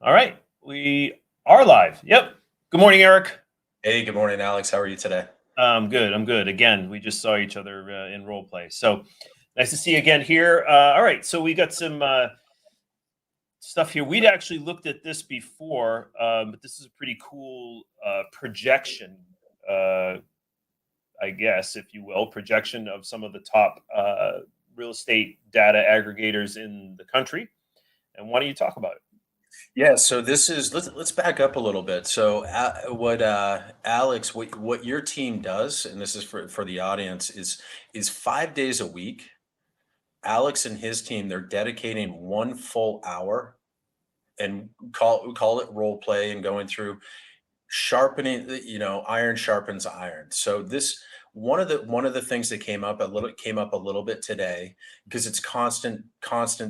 All right, we are live. Yep. Good morning, Eric. Hey, good morning, Alex. How are you today? I'm good. I'm good. Again, we just saw each other in role play, so nice to see you again here. All right, so we got some stuff here. We'd actually looked at this before, but this is a pretty cool projection, uh, I guess, if you will, projection of some of the top real estate data aggregators in the country. And why don't you talk about it? Yeah, so this is let's back up a little bit. So, what Alex, what your team does, and this is for the audience, is 5 days a week. Alex and his team, they're dedicating one full hour and call it role play and going through sharpening iron sharpens iron. So this one of the things that came up a little bit today, because it's constant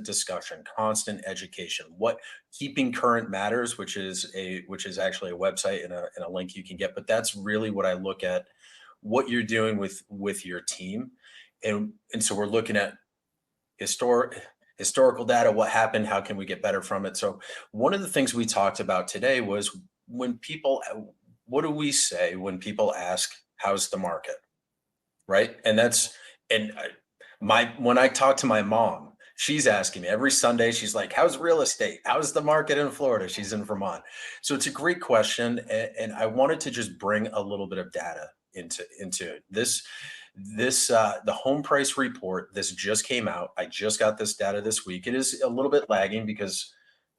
discussion, constant education, what keeping current matters, which is actually a website and a link you can get, but that's really what I look at, what you're doing with your team. And so we're looking at historical data, what happened, how can we get better from it. So one of the things we talked about today was, when people what do we say when people ask how's the market, right? And my when I talk to my mom, she's asking me every Sunday, she's like, how's real estate, how's the market in Florida? She's in Vermont. So it's a great question, and I wanted to just bring a little bit of data into the home price report. This just came out. I just got this data this week. It is a little bit lagging because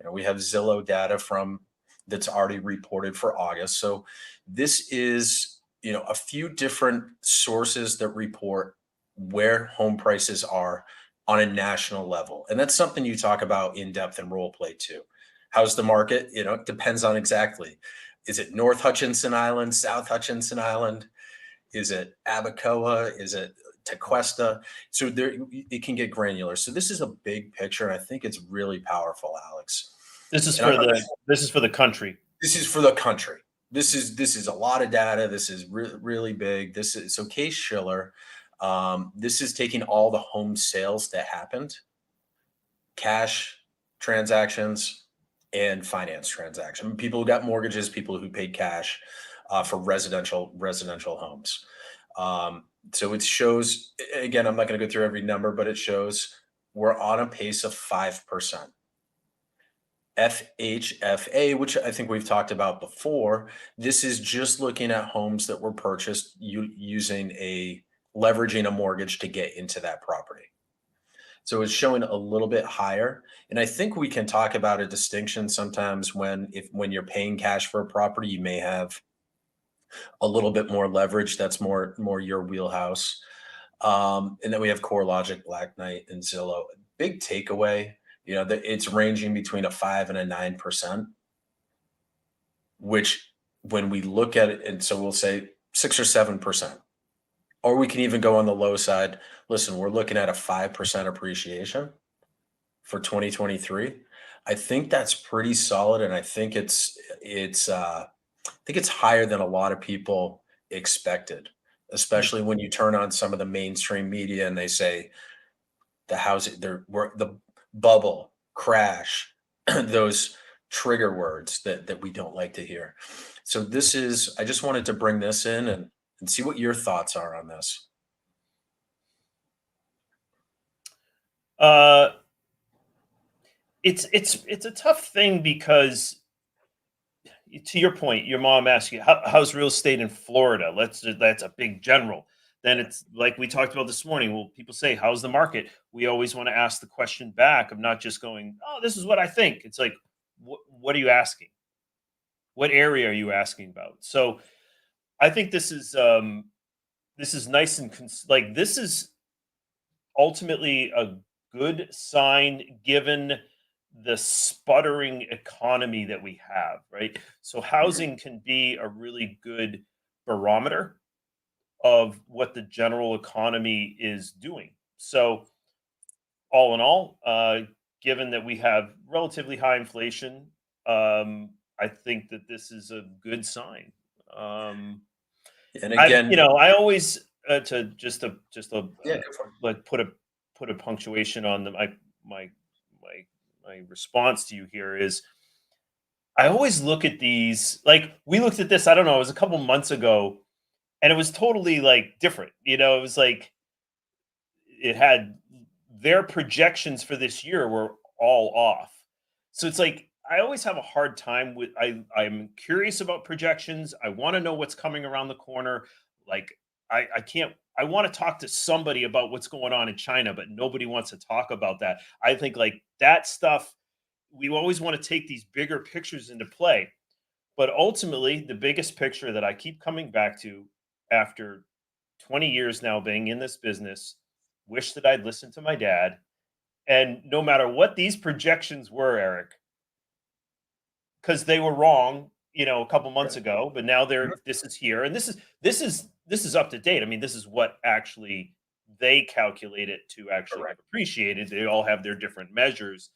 we have Zillow data from that's already reported for August. So this is a few different sources that report where home prices are on a national level. And that's something you talk about in depth and role play too. How's the market? It depends on exactly. Is it North Hutchinson Island, South Hutchinson Island? Is it Abacoa? Is it Tequesta? So there, it can get granular. So this is a big picture, and I think it's really powerful, Alex. This is And I'm for not, the country. this is for the country. This is a lot of data. This is really big. This is so Case Shiller. This is taking all the home sales that happened, cash transactions, and finance transaction. People who got mortgages, people who paid cash for residential homes. So it shows, again, I'm not going to go through every number, but it shows we're on a pace of 5%. FHFA, which I think we've talked about before, this is just looking at homes that were purchased using leveraging a mortgage to get into that property. So it's showing a little bit higher. And I think we can talk about a distinction sometimes when you're paying cash for a property, you may have a little bit more leverage. That's more your wheelhouse. And then we have CoreLogic, Black Knight, and Zillow. Big takeaway, that it's ranging between a 5 and a 9%, which when we look at it, and so we'll say 6 or 7%, or we can even go on the low side. Listen, we're looking at a 5% appreciation for 2023. I think that's pretty solid, and I think it's higher than a lot of people expected, especially when you turn on some of the mainstream media and they say the bubble crash, those trigger words that we don't like to hear. So I just wanted to bring this in and see what your thoughts are on this. Uh, it's a tough thing because, to your point, your mom asked you how's real estate in Florida. That's a big general. Then it's like we talked about this morning. Well, people say how's the market. We always want to ask the question back of not just going, oh, this is what I think. It's like, what are you asking? What area are you asking about? So I think this is nice and like this is ultimately a good sign given the sputtering economy that we have, right? So Mhm. housing can be a really good barometer of what the general economy is doing. So all in all, given that we have relatively high inflation, I think that this is a good sign. Um, And I again, I always to just to yeah, go for it. like put a punctuation on my my my response to you here is I always look at these like we looked at this, I don't know, it was a couple months ago, and it was totally like different. It was like it had their projections for this year were all off. So it's like I always have a hard time with I'm curious about projections. I want to know what's coming around the corner. Like I can't I want to talk to somebody about what's going on in China, but nobody wants to talk about that. I think like that stuff we always want to take these bigger pictures into play. But ultimately, the biggest picture that I keep coming back to after 20 years now being in this business, wish that I'd listened to my dad. And no matter what these projections were, Eric, because they were wrong, a couple months Yeah. ago, but now Mhm. this is here, and this is up to date. I mean, this is what actually they calculate it to actually have Correct. appreciated. They all have their different measures,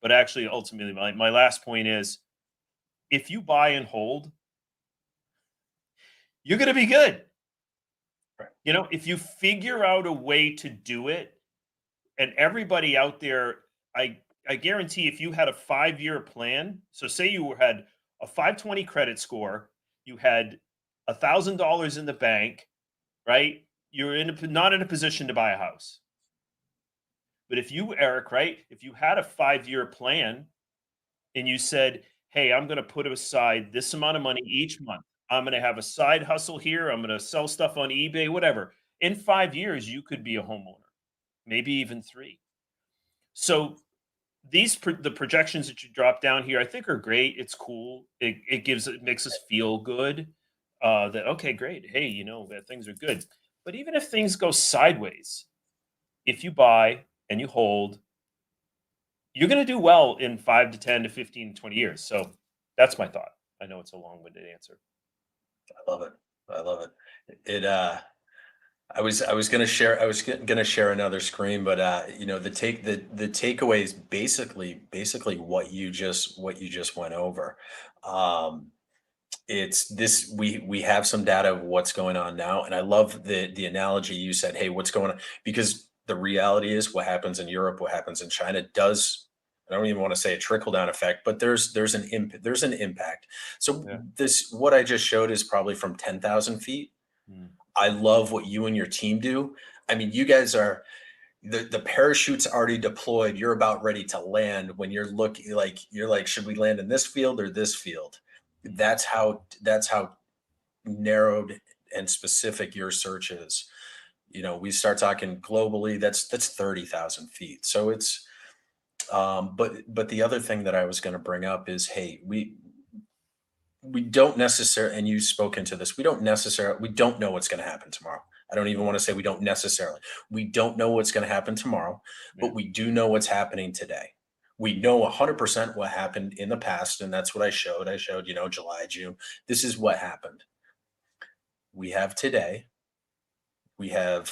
but actually, ultimately, my last point is if you buy and hold, you're going to be good. Right. If you figure out a way to do it, and everybody out there, I guarantee if you had a 5-year plan, so say you had a 520 credit score, you had $1,000 in the bank, right? You're not in a position to buy a house. But if you, Eric, right, if you had a 5-year plan and you said, "Hey, I'm going to put aside this amount of money each month. I'm going to have a side hustle here. I'm going to sell stuff on eBay, whatever." In 5 years, you could be a homeowner, maybe even 3. So the projections that you drop down here, I think are great. It's cool. It makes us feel good. That okay, great. Hey, that things are good. But even if things go sideways, if you buy and you hold, you're going to do well in 5 to 10 to 15, 20 years. So that's my thought. I know it's a long-winded answer. I love it. I love it. I was gonna share gonna share another screen, but the takeaway is basically what you just went over. Um, it's this we have some data of what's going on now, and I love the analogy you said. Hey, what's going on? Because the reality is, what happens in Europe, what happens in China does. I don't even want to say a trickle down effect, but there's an impact. So Yeah. this what I just showed is probably from 10,000 feet. Mm. I love what you and your team do. I mean, you guys are the parachute's already deployed. You're about ready to land when you're like, should we land in this field or this field? Mm. That's how narrowed and specific your search is. We start talking globally, that's 30,000 feet. So it's but the other thing that I was going to bring up is, hey, we don't necessarily, and you spoke into this, we don't know what's going to happen tomorrow. I don't even No. want to say we don't necessarily. We don't know what's going to happen tomorrow, Yeah. but we do know what's happening today. We know 100% what happened in the past, and that's what I showed. I showed, July, June. This is what happened. We have today. We have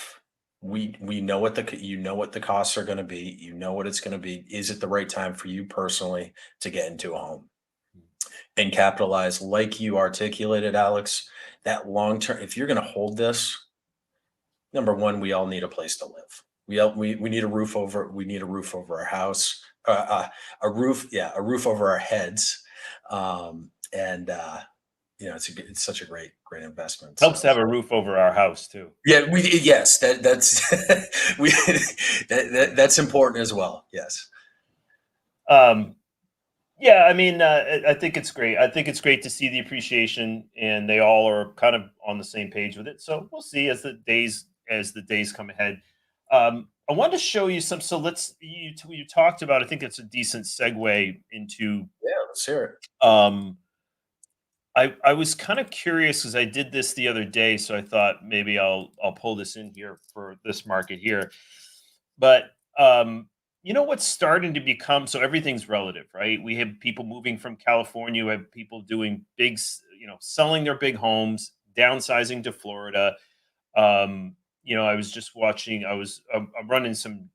we know what the costs are going to be. You know what it's going to be. Is it the right time for you personally to get into a home Mm. and capitalize, like you articulated, Alex, that long term? If you're going to hold this, number one, we all need a place to live. We need a roof over. We need a roof over our house. A roof, yeah, a roof over our heads. And it's such a great investment. Helps to So have a roof over our house too. yeah, yes, that's we that's important as well. Yes. Um, Yeah, I mean, I think it's great. I think it's great to see the appreciation, and they all are kind of on the same page with it. So we'll see as the days come ahead. I wanted to show you some. So you talked about. I think it's a decent segue into. Yeah, let's hear it. Um, I was kind of curious because I did this the other day, so I thought maybe I'll pull this in here for this market here. But what's starting to become so everything's relative, right? We have people moving from California, we have people doing selling their big homes, downsizing to Florida. I was just watching, I'm running some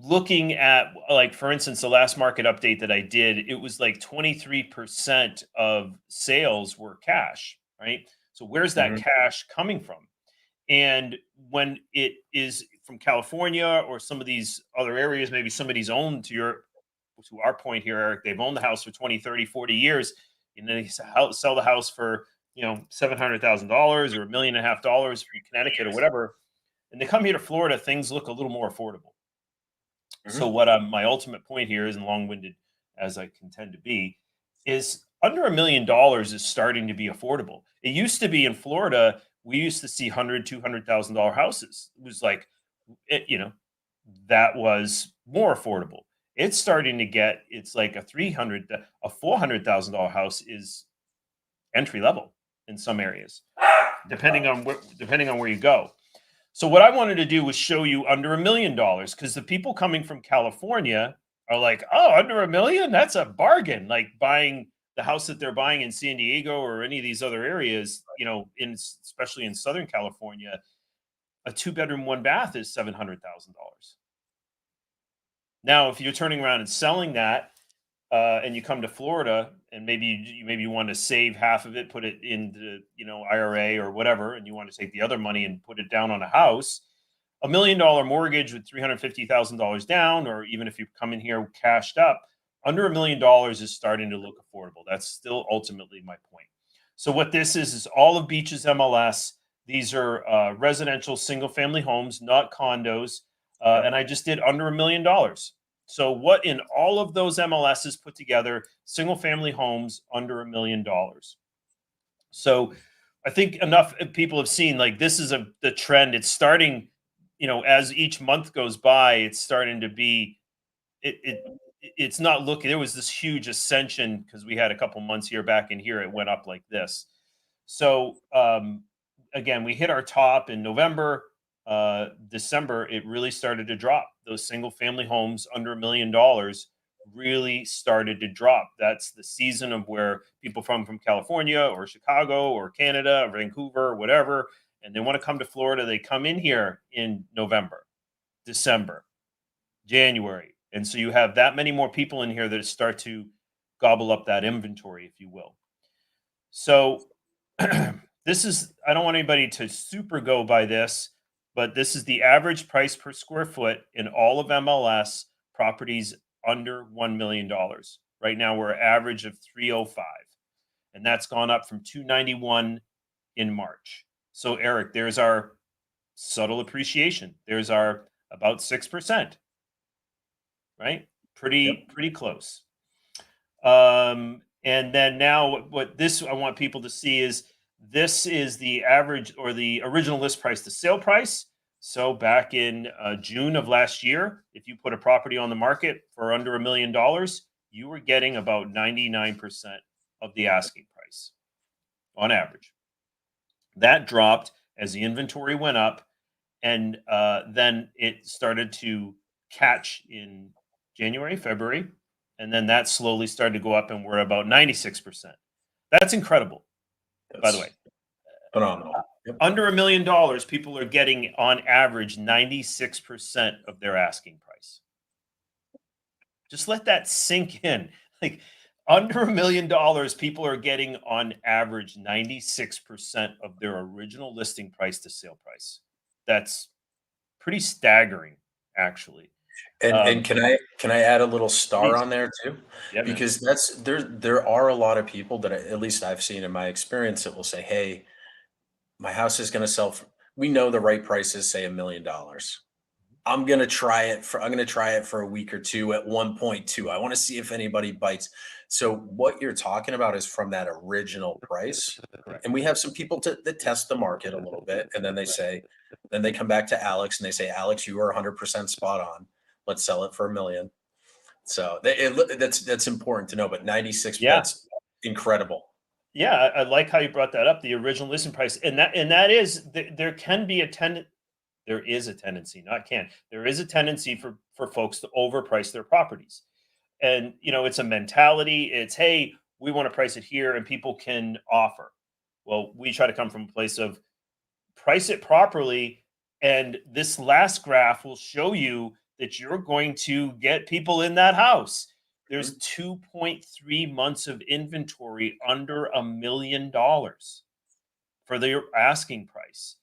looking at like for instance the last market update that I did, it was like 23% of sales were cash, right? So where's that Mhm. cash coming from? And when it is from California or some of these other areas, maybe somebody's owned to your. to our point here, Eric, they've owned the house for 20, 30, 40 years, and then they sell the house for, $700,000 or $1.5 million from Connecticut or whatever. And they come here to Florida, things look a little more affordable. So Mhm. what my ultimate point here is, and long-winded as I can tend to be, is under $1 million is starting to be affordable. It used to be in Florida, we used to see $200,000 houses. It was like, it, you know, that was more affordable. It's like a $400,000 house is entry level in some areas, depending on where you go. So what I wanted to do was show you under $1 million, because the people coming from California are like, oh, under a million, that's a bargain. Like buying the house that they're buying in San Diego or any of these other areas, especially in Southern California, a 2-bedroom, 1 bath is $700,000. Now, if you're turning around and selling that, and you come to Florida, and maybe you want to save half of it, put it into IRA or whatever, and you want to take the other money and put it down on a house, $1 million mortgage with $350,000 down, or even if you come in here cashed up, under $1 million is starting to look affordable. That's still ultimately my point. So what this is all of Beach's MLS. These are residential single family homes, not condos, Yep. and I just did under $1 million. So what in all of those MLSs put together, single family homes under $1 million. So I think enough people have seen, like, this is the trend. It's starting, as each month goes by, it's starting to be it's not looking. There was this huge ascension because we had a couple months here back in here. It went up like this. So again, we hit our top in November. December, it really started to drop. Those single family homes under $1 million really started to drop. That's the season of where people from California or Chicago or Canada or Vancouver or whatever, and they want to come to Florida. They come in here in November, December, January. And so you have that many more people in here that start to gobble up that inventory, if you will. So this is, I don't want anybody to super go by this, but this is the average price per square foot in all of MLS properties under $1 million. Right now, we're average of 305, and that's gone up from 291 in March. So, Eric, there's our subtle appreciation. There's our about 6%, right? Yep. Pretty close. And then now what this I want people to see is this is the average or the original list price to sale price. So back in June of last year, if you put a property on the market for under $1 million, you were getting about 99% of the asking price on average. That dropped as the inventory went up, and then it started to catch in January, February, and then that slowly started to go up, and we're about 96%. That's incredible, by the That's way. phenomenal. Yep. Under $1 million, people are getting on average 96% of their asking price. Just let that sink in. Like, under $1 million, people are getting on average 96% of their original listing price to sale price. That's pretty staggering, actually. And can I add a little star Please. on there too? Yeah, man. Because there are a lot of people that at least I've seen in my experience that will say, "Hey, my house is going to sell. We know the right price is say $1 million. I'm going to try it for a week or two at 1.2. I want to see if anybody bites." So what you're talking about is from that original price. Correct. And we have some people that test the market a little bit, and then they come back to Alex and they say, "Alex, you are 100% spot on. Let's sell it for $1 million." So that's important to know. But 96, Yeah. that's incredible. Yeah, I like how you brought that up, the original listing price. And that is there can be a there is a tendency, not can. There is a tendency for folks to overprice their properties. And it's a mentality. It's, hey, we want to price it here and people can offer. Well, we try to come from a place of price it properly, and this last graph will show you that you're going to get people in that house. There's Mhm. 2.3 months of inventory under $1 million for their asking price.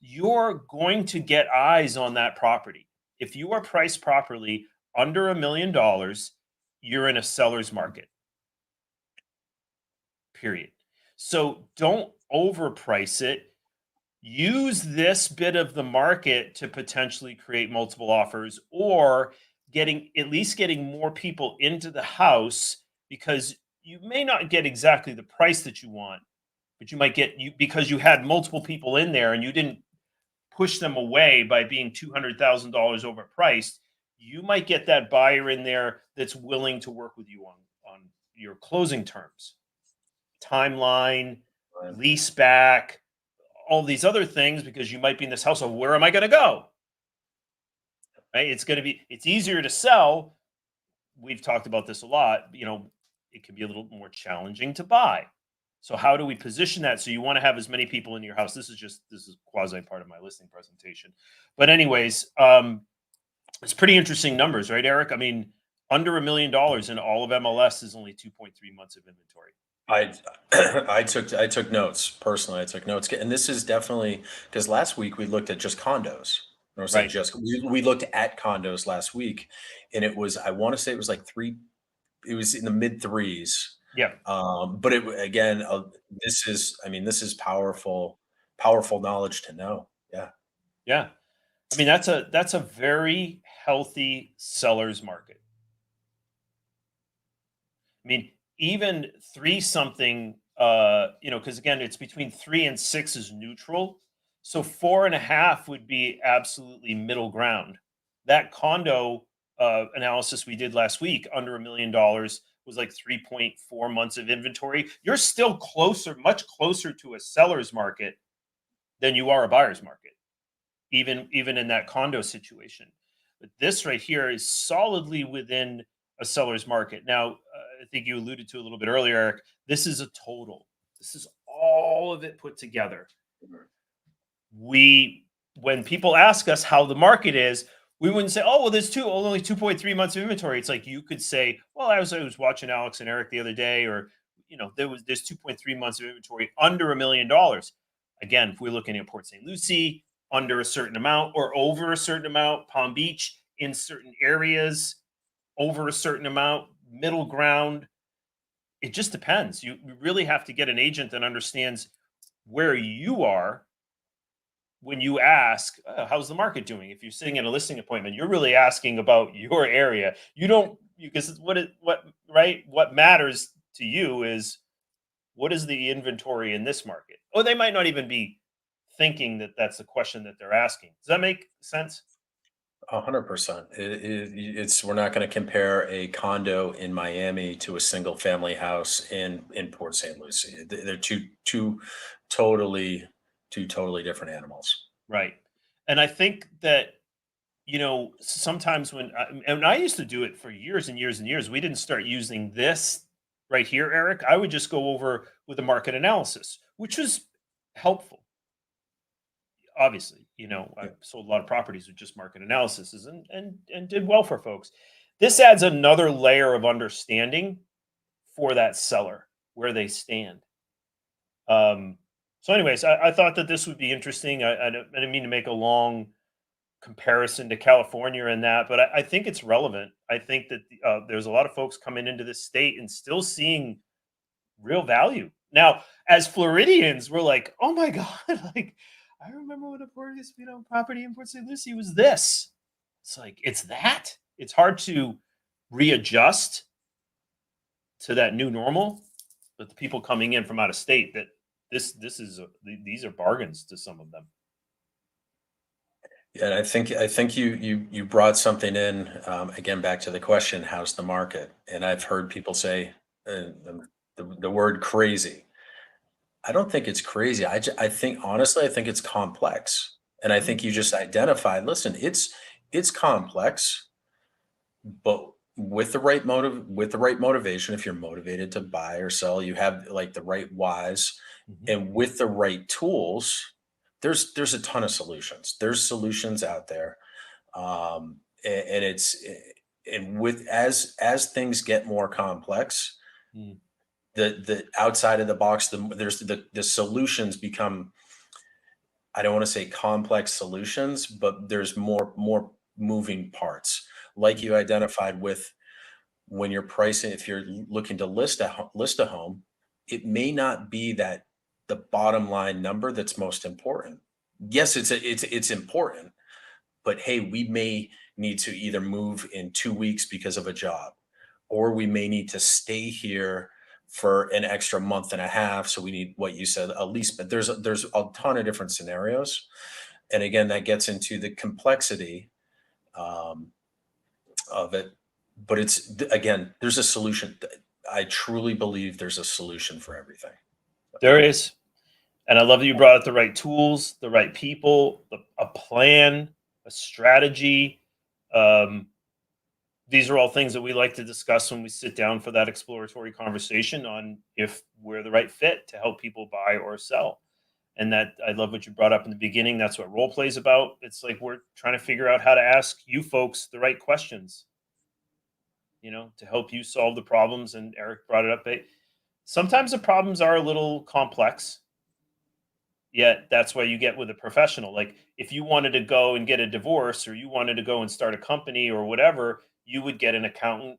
You're going to get eyes on that property. If you are priced properly under $1 million, you're in a seller's market, period. So don't overprice it. Use this bit of the market to potentially create multiple offers, or getting more people into the house, because you may not get exactly the price that you want, but you might get, you because you had multiple people in there and you didn't push them away by being $200,000 overpriced. You might get that buyer in there that's willing to work with you on your closing terms, timeline, Right. lease back, all these other things, because you might be in this house of, where am I going to go? Right? It's easier to sell. We've talked about this a lot. It can be a little more challenging to buy. So how do we position that? So you want to have as many people in your house. This is quasi part of my listing presentation. But anyways, it's pretty interesting numbers, right, Eric? I mean, under $1 million in all of MLS is only 2.3 months of inventory. I I took notes personally. I took notes, and this is definitely because last week we looked at just condos. I don't say Right. just we looked at condos last week, and it was, I want to say it was like three. It was in the mid threes. Yeah. But again, this is, I mean, this is powerful knowledge to know. Yeah. Yeah. I mean, that's a very healthy seller's market. I mean, even three something, because again, it's between 3 and 6 is neutral. So 4.5 would be absolutely middle ground. That condo analysis we did last week, under $1 million, was like 3.4 months of inventory. You're still closer, much closer to a seller's market than you are a buyer's market, even in that condo situation. But this right here is solidly within a seller's market. Now, I think you alluded to a little bit earlier, Eric. This is a total. This is all of it put together. We, when people ask us how the market is, we wouldn't say, "Oh, well, there's only 2.3 months of inventory." It's like you could say, "Well, I was watching Alex and Eric the other day," or there's 2.3 months of inventory under $1 million. Again, if we're looking at Port St. Lucie, under a certain amount or over a certain amount, Palm Beach in certain areas, over a certain amount, middle ground. It just depends. You really have to get an agent that understands where you are when you ask, how's the market doing? If you're sitting in a listing appointment, you're really asking about your area. You don't, because what matters to you is, what is the inventory in this market? Or they might not even be thinking that that's the question that they're asking. Does that make sense? 100%. It's, we're not going to compare a condo in Miami to a single family house in Port St. Lucie. They're totally two totally different animals. Right. And I think that, sometimes and I used to do it for years and years and years. We didn't start using this right here, Eric. I would just go over with a market analysis, which was helpful. Obviously, I Yeah. sold a lot of properties with just market analysis, and did well for folks. This adds another layer of understanding for that seller, where they stand. So, anyways, I thought that this would be interesting. I didn't mean to make a long comparison to California and that, but I think it's relevant. I think that there's a lot of folks coming into this state and still seeing real value. Now, as Floridians, we're like, oh my God, like, I remember when a property in Port St. Lucie was this. It's like, it's that. It's hard to readjust to that new normal. But the people coming in from out of state, that these are bargains to some of them. Yeah, and I think you brought something in, again, back to the question, how's the market? And I've heard people say, the word crazy. I don't think it's crazy. I think, honestly, I think it's complex. And I Mhm. think you just identified, listen, it's complex, but with the right motivation, if you're motivated to buy or sell, you have like the right whys, Mhm. and with the right tools, there's a ton of solutions. There's solutions out there. And and with, as things get more complex, Mm. the outside of the box, there's the solutions become, I don't want to say complex solutions, but there's more moving parts, like Mm. you identified with when you're pricing, if you're looking to list a home, it may not be that the bottom line number that's most important. Yes, it's important, but hey, we may need to either move in 2 weeks because of a job, or we may need to stay here for an extra month and a half. So we need, what you said, a lease. But there's a ton of different scenarios, and again, that gets into the complexity um, of it. But again, there's a solution. I truly believe there's a solution for everything. There is. And I love that you brought up the right tools, the right people, a plan, a strategy. Um, these are all things that we like to discuss when we sit down for that exploratory conversation on if we're the right fit to help people buy or sell. And that, I love what you brought up in the beginning. That's what role play is about. It's like we're trying to figure out how to ask you folks the right questions, to help you solve the problems. And Eric brought it up. Sometimes the problems are a little complex. Yet that's why you get with a professional. Like if you wanted to go and get a divorce, or you wanted to go and start a company or whatever, you would get an accountant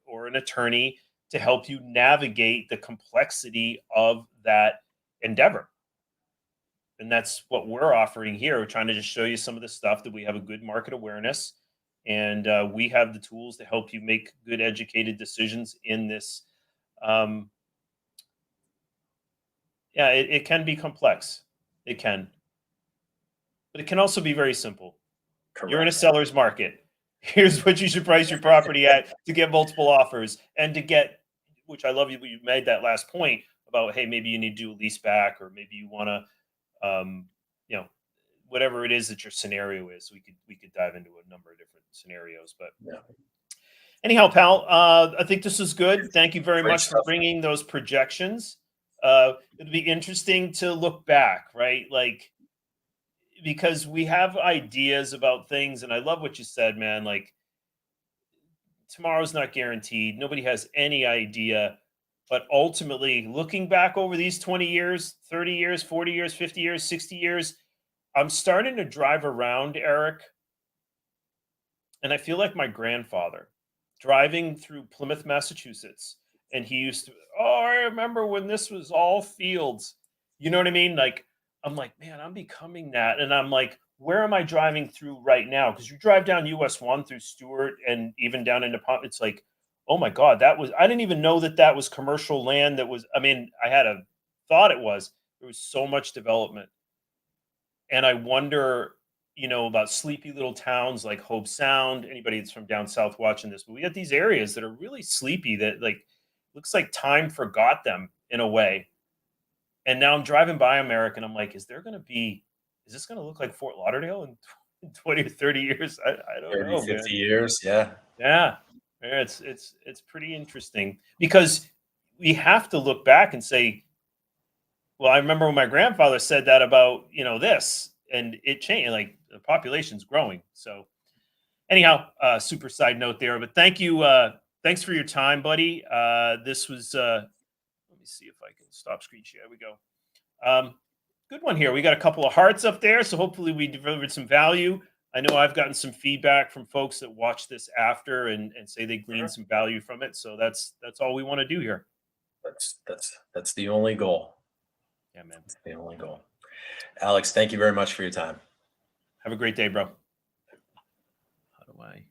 or an attorney to help you navigate the complexity of that endeavor. And that's what we're offering here. We're trying to just show you some of the stuff that we have a good market awareness, and we have the tools to help you make good, educated decisions in this. Um, yeah, it can be complex. It can, but it can also be very simple. You're in a Correct. seller's market. Here's what you should price your property at to get multiple offers, and to get, which I love you made that last point about, hey, maybe you need to do a lease back, or maybe you want to, you know, whatever it is that your scenario is. We could dive into a number of different scenarios, but Yeah. anyhow, pal, I think this is good. Thank you very Great much for stuff. bringing those projections. It'd be interesting to look back, right? Like, because we have ideas about things, and I love what you said, man. Like, tomorrow's not guaranteed. Nobody has any idea. But ultimately, looking back over these 20 years, 30 years, 40 years, 50 years, 60 years, I'm starting to drive around, Eric, and I feel like my grandfather driving through Plymouth, Massachusetts. And he used to, oh, I remember when this was all fields. You know what I mean? Like, I'm like, man, I'm becoming that. And I'm like, where am I driving through right now? Because you drive down US 1 through Stewart and even down into Pont, it's like, oh my God, I didn't even know that was commercial land. I mean, I had a thought it was. There was so much development. And I wonder, about sleepy little towns like Hope Sound. Anybody that's from down south watching this, but we got these areas that are really sleepy that, like, looks like time forgot them in a way. And now I'm driving by America and I'm like, is this going to look like Fort Lauderdale in 20 or 30 years? I don't 30, know, 50 man. years. Yeah. Yeah. Yeah, it's pretty interesting because we have to look back and say, well, I remember when my grandfather said that about, this, and it changed. Like, the population's growing. So anyhow, super side note there, but thank you. Thanks for your time, buddy. This was, let me see if I can stop screen share. There we go. Good one here. We got a couple of hearts up there. So hopefully we delivered some value. I know I've gotten some feedback from folks that watch this after and say they gleaned some value from it. So that's all we want to do here. That's the only goal. Yeah, man. That's the only goal. Alex, thank you very much for your time. Have a great day, bro. How do I?